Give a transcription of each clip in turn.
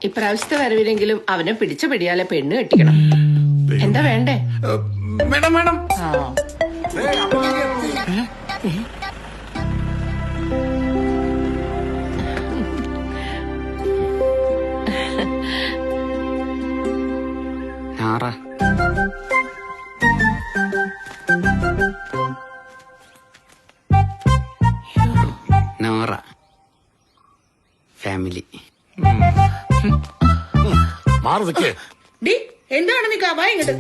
ഇപ്രാവശ്യത്തെ വരവിലെങ്കിലും അവനെ പിടിച്ച പിടിയാലെ പെണ്ണ് കെട്ടിക്കണം. എന്താ വേണ്ടേ? മേഡം മേഡം നോറ ഫാമിലി മാറുതൊക്കെ ഡി എന്താണ് നീ കാ ഇങ്ങോട്ട്.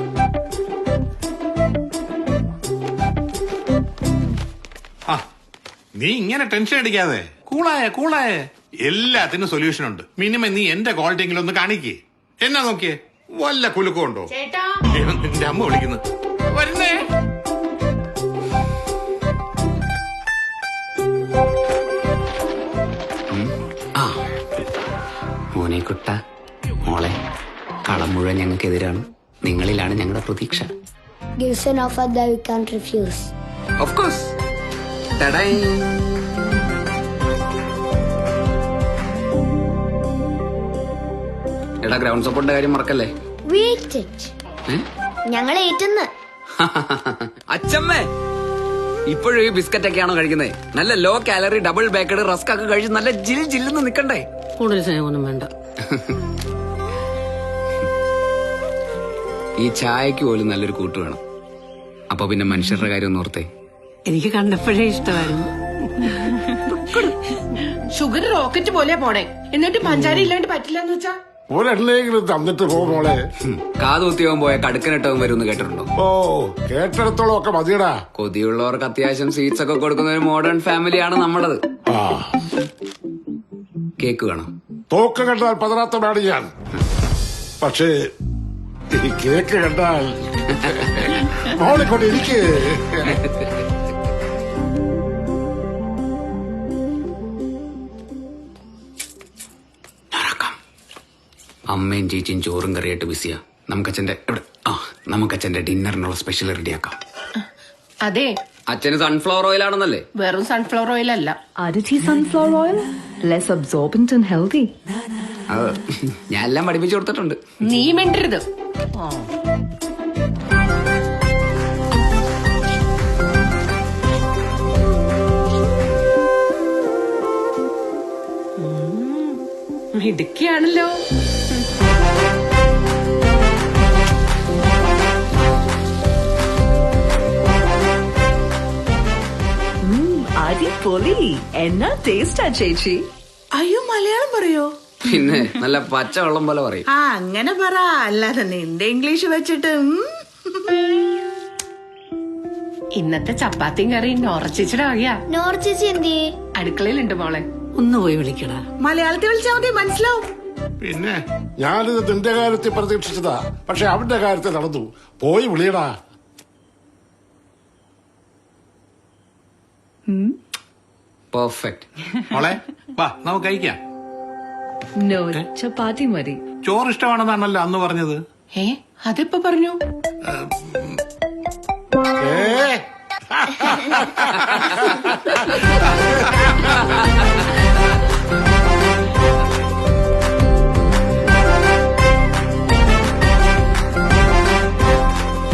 നീ ഇങ്ങനെ ടെൻഷൻ അടിക്കാതെ കൂളായ എല്ലാത്തിനും സൊല്യൂഷൻ ഉണ്ട്. മിനിമം നീ എന്റെ ക്വാളിറ്റിയെങ്കിലും ഒന്ന് കാണിക്കേ. എന്നാ നോക്കിയേ, വല്ല കുലുക്കം ഉണ്ടോ? ചേട്ടാ നിന്റെ അമ്മ വിളിക്കുന്നു. വരുന്നേ. ആ മോനെ കുട്ട മോളെ, കളം മുഴുവൻ ഞങ്ങൾക്കെതിരാണ്. നിങ്ങളിലാണ് ഞങ്ങളുടെ പ്രതീക്ഷ. Gives an offer that we can't refuse. Of course. Ta-da! എടാ, ഗ്രൗണ്ട് സപ്പോർട്ടിന്റെ കാര്യം മറക്കല്ലേ. Wait it. ഞങ്ങൾ ഏറ്റുന്ന്. അച്ചമ്മേ, ഇപ്പോഴും ഈ ബിസ്ക്കറ്റ് ഒക്കെയാണോ കഴിക്കുന്നത്? നല്ല low calorie double baked rusk ഒക്കെ കഴിച്ച് നല്ല ജില്ലെന്ന് നിക്കണ്ടേ? കൂടുതൽ സ്നേഹമൊന്നും വേണ്ട. ഈ ചായക്ക് പോലും നല്ലൊരു കൂട്ട് വേണം. അപ്പൊ പിന്നെ മനുഷ്യരുടെ കാര്യം ഒന്ന് ഓർത്തേ. എനിക്ക് കണ്ടപ്പോഴേ ഇഷ്ടമായിരുന്നു. ഷുഗർ റോക്കറ്റ് പോലെ പോണേ, എന്നിട്ട് പഞ്ചാര ഇല്ലാണ്ട് പറ്റില്ലെന്ന് വെച്ചാ. ഒരെണ്ണെങ്കിലും തന്നിട്ട് പോ മോളെ. കാതുകുത്തിയവൻ പോയ കടുക്കനിട്ടവൻ വരുമെന്ന് കേട്ടിട്ടുണ്ടോ? ഓ, കേട്ടിടത്തോളം ഒക്കെ മതിയടാ. കൊതിയുള്ളവർക്ക് അത്യാവശ്യം സ്വീറ്റ്സ് ഒക്കെ കൊടുക്കുന്ന ഒരു മോഡേൺ ഫാമിലിയാണ് നമ്മുടേത്. ആ, കേക്ക് വേണം. തോക്ക് കണ്ടാൽ പതറാത്തതാണ് ഞാൻ. പക്ഷേ ഈ കേക്ക് കണ്ടാൽ മോളെ കൊണ്ട് എനിക്ക് അമ്മയും ചേച്ചിയും ചോറും കറിയായിട്ട് ബിസിയാ. നമുക്കച്ഛന്റെ ഡിന്നറിനുള്ള സ്പെഷ്യൽ റെഡിയാക്കാം. അതെ, അച്ഛന് സൺഫ്ലവർ ഓയിൽ ആണെന്നല്ലേ? വെറും സൺഫ്ലവർ ഓയിൽ അല്ല. Aditi sunflower oil, less absorbent and healthy. ഞാൻ എല്ലാം പഠിപ്പിച്ചു കൊടുത്തിട്ടുണ്ട്. നീ മിണ്ടരുത്. മിടുക്കിയാണല്ലോ. അടിപൊളി. എന്നാ ടേസ്റ്റാ ചേച്ചി. അയ്യോ, മലയാളം പറയോ? പിന്നെ നല്ല പച്ചവെള്ളം പോലെ പറയും. ആ, അങ്ങനെ പറ, അല്ലാതെ നിന്റെ ഇംഗ്ലീഷ് വെച്ചിട്ട്. ഇന്നത്തെ ചപ്പാത്തിയും കറിയും നോറച്ചേച്ചിയുടെ വകയാ. നോർച്ചേച്ചി എന്തി? അടുക്കളയിലുണ്ട് മോളെ. ഒന്ന് പോയി വിളിക്കടാ. മലയാളത്തിൽ വിളിച്ചാൽ മതി, മനസ്സിലാവും. പിന്നെ ഞാനിത് നിന്റെ കാര്യത്തിൽ പ്രതീക്ഷിച്ചതാ. പക്ഷെ അവന്റെ കാര്യത്തിൽ നടന്നു. പോയി വിളിയടാ. പെർഫെക്റ്റ്. മോളെ വാ, നമുക്ക് കഴിക്കാം. നോ, ചപ്പാത്തി മതി. ചോറ് ഇഷ്ടമാണെന്നാണല്ലോ അന്ന് പറഞ്ഞത്. അതിപ്പോ പറഞ്ഞു.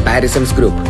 പാരിസൺസ് ഗ്രൂപ്പ്